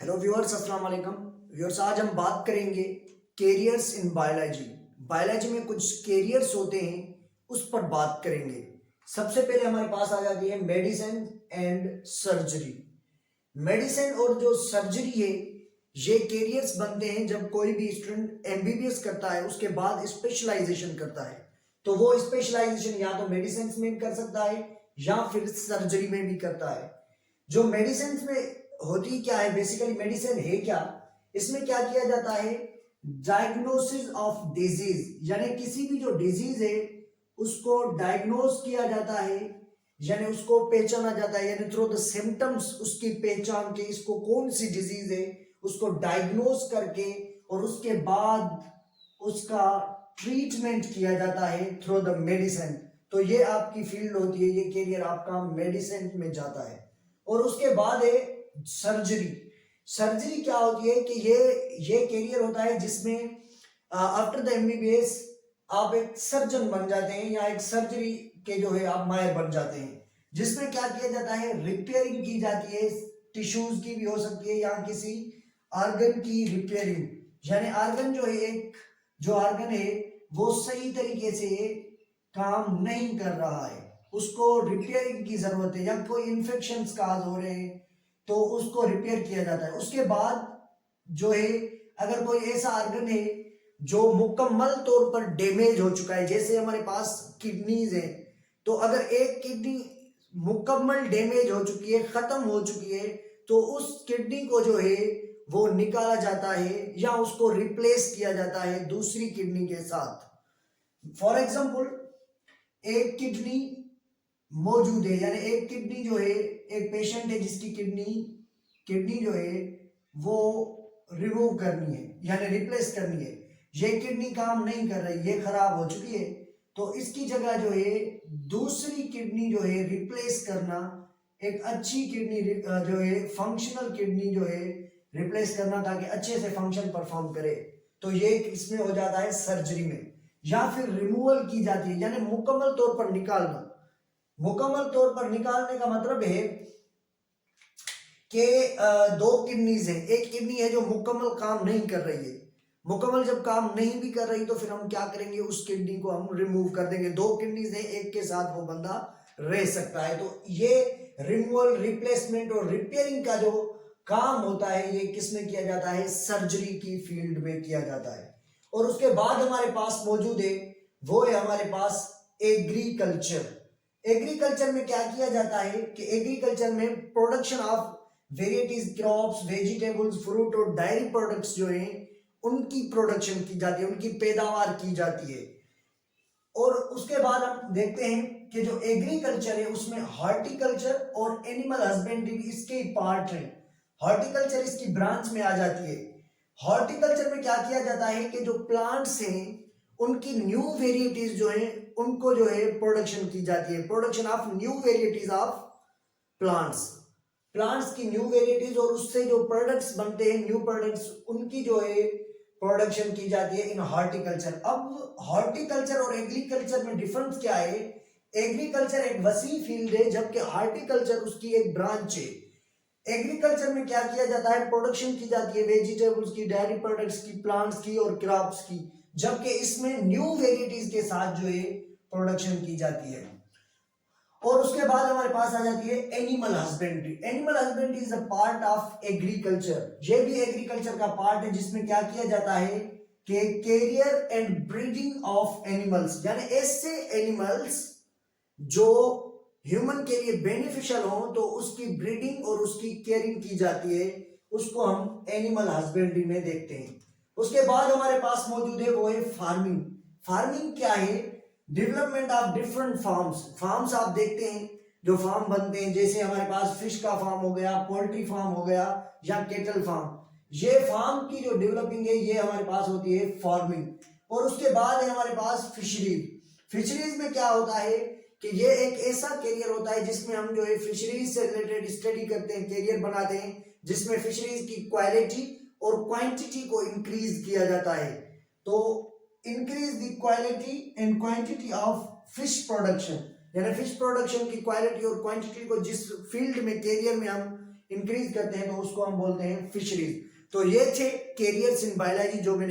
Hello viewers, अस्सलाम वालेकुम viewers. आज हम बात करेंगे कैरियर्स इन बायोलॉजी। बायोलॉजी में कुछ कैरियर्स होते हैं, उस पर बात करेंगे। सबसे पहले हमारे पास आ जाती है मेडिसिन एंड सर्जरी। मेडिसिन और जो सर्जरी है, ये कैरियर्स बनते हैं जब कोई भी स्टूडेंट एमबीबीएस करता है, उसके बाद स्पेशलाइजेशन करता है। तो वो स्पेशलाइजेशन या तो मेडिसिन में कर सकता है या फिर सर्जरी में भी करता है। जो मेडिसिन में होती क्या है, बेसिकली मेडिसिन है क्या, इसमें क्या किया जाता है, डायग्नोसिस ऑफ डिजीज, यानी किसी भी जो डिजीज है उसको डायग्नोस किया जाता है, यानी उसको पहचाना जाता है, यानी थ्रू द सिम्टम्स उसकी पहचान के इसको कौन सी डिजीज है उसको डायग्नोस करके और उसके बाद उसका ट्रीटमेंट किया जाता है थ्रू द मेडिसिन। तो ये आपकी फील्ड होती है, ये कैरियर आपका मेडिसिन में जाता है। और उसके बाद है सर्जरी। सर्जरी क्या होती है कि ये कैरियर होता है जिसमें आफ्टर द एमबीबीएस आप एक सर्जन बन जाते हैं या एक सर्जरी के जो है आप माहिर बन जाते हैं, जिसमें क्या किया जाता है, रिपेयरिंग की जाती है। टिश्यूज की भी हो सकती है या किसी ऑर्गन की रिपेयरिंग, यानी ऑर्गन जो है, एक जो ऑर्गन है वो सही तरीके से काम नहीं कर रहा है, उसको रिपेयरिंग की जरूरत है, या कोई इन्फेक्शन काज हो रहे हैं तो उसको रिपेयर किया जाता है। उसके बाद जो है, अगर कोई ऐसा ऑर्गन है जो मुकम्मल तौर पर डैमेज हो चुका है, जैसे हमारे पास किडनीज है, तो अगर एक किडनी मुकम्मल डैमेज हो चुकी है, खत्म हो चुकी है, तो उस किडनी को जो है वो निकाला जाता है या उसको रिप्लेस किया जाता है दूसरी किडनी के साथ। फॉर एग्जाम्पल, एक किडनी मौजूद है, यानी एक किडनी जो है, एक पेशेंट है जिसकी किडनी जो है वो रिमूव करनी है, यानी रिप्लेस करनी है। ये किडनी काम नहीं कर रही, ये खराब हो चुकी है, तो इसकी जगह जो है दूसरी किडनी जो है रिप्लेस करना, एक अच्छी किडनी जो है फंक्शनल किडनी जो है रिप्लेस करना ताकि अच्छे से फंक्शन परफॉर्म करे। तो ये इसमें हो जाता है सर्जरी में। या फिर रिमूवल की जाती है, यानी मुकम्मल तौर पर निकालना। मुकम्मल तौर पर निकालने का मतलब है कि दो किडनीज है, एक किडनी है जो मुकम्मल काम नहीं कर रही है, मुकम्मल जब काम नहीं भी कर रही तो फिर हम क्या करेंगे, उस किडनी को हम रिमूव कर देंगे। दो किडनीज है, एक के साथ वो बंदा रह सकता है। तो ये रिमूवल, रिप्लेसमेंट और रिपेयरिंग का जो काम होता है, ये किसमें किया जाता है, सर्जरी की फील्ड में किया जाता है। और उसके बाद हमारे पास मौजूद है, वो है हमारे पास एग्रीकल्चर। एग्रीकल्चर में क्या किया जाता है कि एग्रीकल्चर में production of varieties crops, vegetables, fruit और डायरी प्रोडक्ट्स जो हैं उनकी प्रोडक्शन की जाती है, उनकी पैदावार की जाती है। और उसके बाद हम देखते हैं कि जो एग्रीकल्चर है उसमें हॉर्टिकल्चर और एनिमल हस्बेंड्री इसके पार्ट है। हॉर्टिकल्चर इसकी ब्रांच में आ जाती है। हॉर्टिकल्चर में क्या किया जाता है कि जो प्लांट्स हैं उनकी न्यू वेरिएटीज जो है उनको जो है प्रोडक्शन की जाती है, production of new varieties of plants, plants की न्यू वेरिएटीज, और उससे जो प्रोडक्ट्स बनते हैं, न्यू प्रोडक्ट्स, उनकी जो है प्रोडक्शन की जाती है इन हॉर्टिकल्चर। अब हॉर्टिकल्चर और एग्रीकल्चर में डिफरेंस क्या है, एग्रीकल्चर एक वसी फील्ड है जबकि हॉर्टिकल्चर उसकी एक ब्रांच है। एग्रीकल्चर में क्या किया जाता है, प्रोडक्शन की जाती है वेजिटेबल्स की, डेयरी प्रोडक्ट्स की, प्लांट्स की और क्रॉप्स की, जबकि इसमें न्यू वेरिएटीज के साथ जो है प्रोडक्शन की जाती है। और उसके बाद हमारे पास आ जाती है animal husbandry. Animal husbandry is a part of agriculture. ये भी एग्रीकल्चर का पार्ट है जिसमें क्या किया जाता है कि carrier and breeding of animals, यानी ऐसे एनिमल्स जो ह्यूमन के लिए बेनिफिशियल हो तो उसकी ब्रीडिंग और उसकी केयरिंग की जाती है, उसको हम एनिमल हस्बेंड्री में देखते हैं। उसके बाद हमारे पास मौजूद है वो है फार्मिंग। फार्मिंग क्या है, development of different farms. Farms आप देखते हैं जो फार्म बनते हैं, जैसे हमारे पास फिश का फार्म हो गया, पोल्ट्री फार्म हो गया या केटल फार्म। ये फार्म की जो डेवलपिंग है ये हमारे पास होती है फार्मिंग। और उसके बाद है हमारे पास फिशरीज। फिशरीज में क्या होता है कि ये एक ऐसा कैरियर होता है जिसमें हम जो है फिशरीज से रिलेटेड स्टडी करते हैं, कैरियर बनाते हैं, जिसमें फिशरीज की क्वालिटी और क्वांटिटी को इंक्रीज किया जाता है। तो increase the quality and quantity of fish production, यानी फिश प्रोडक्शन की क्वालिटी और क्वांटिटी को जिस फील्ड में कैरियर में हम इंक्रीज करते हैं तो उसको हम बोलते हैं फिशरीज। तो ये थे कैरियर्स इन बायोलॉजी जो मैंने